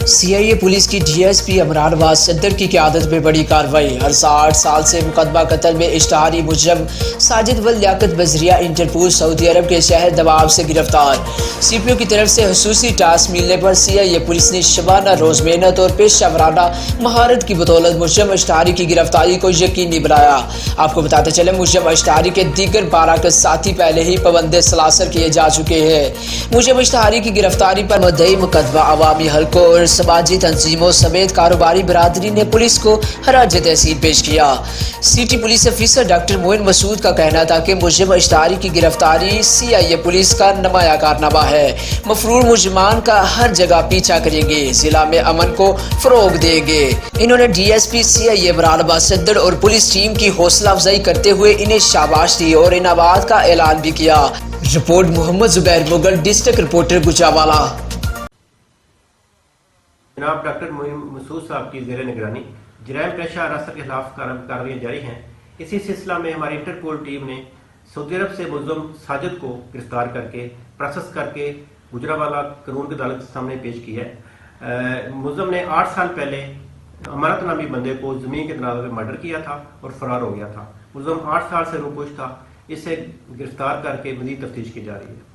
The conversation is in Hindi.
सीआईए पुलिस की डीएसपी अमरान सद्दर की क़यादत में बड़ी कार्रवाई। 68 साल से मुकदमा कत्ल में इश्तहारी मुजरिम साजिद व लियाकत बजरिया इंटरपोल सऊदी अरब के शहर दबाव से गिरफ्तार। सीपीओ की तरफ से हुसूसी टास्क मिलने पर सीआईए पुलिस ने शबाना रोज मेहनत और पेशा वराना महारत की बदौलत मुजरिम इश्तहारी की गिरफ्तारी को यकीनी बनाया। आपको बताते चले मुजरिम इश्तहारी के दीगर 12 साथी पहले ही पाबंद सलासर किए जा चुके हैं। मुजरिम इश्तहारी की गिरफ्तारी पर मुद्दई मुकदमा अवामी हलकों और समाजी तंजीमों समेत कारोबारी बरादरी ने पुलिस को खराज तहसीन पेश किया। City police officer doctor Moin Masood का कहना था कि मुजरिम इश्तहारी की गिरफ्तारी सीआईए पुलिस का नुमाया कारनामा है। मफरूर मुजरिमान का हर जगह पीछा करेंगे, जिला में अमन को फरोग देंगे। इन्होंने डीएसपी सीआईए अमरान सद्दर और पुलिस टीम की हौसला अफजाई करते हुए इन्हें शाबाश दी और इनामात का ऐलान भी किया। Report Mohammad Zubair Mughal, district reporter Gujranwala. जनाब डॉक्टर मोइन मसूद साहब की ज़ेर निगरानी जराइम पेशा अरासत के खिलाफ कार्रवाइयाँ जारी हैं। इसी सिलसिला में हमारी इंटरपोल टीम ने सऊदी अरब से मुलज़म साजिद को गिरफ्तार करके प्रोसेस करके गुजरावाला कानून की अदालत के सामने पेश की है। मुलज़म ने 8 साल पहले अमानत नामी बंदे को ज़मीन के तनाज़े में मर्डर किया था और फरार हो गया था। मुलज़म 8 साल से रूपोश था। इसे गिरफ्तार करके मज़ीद तफ्तीश की जा रही है।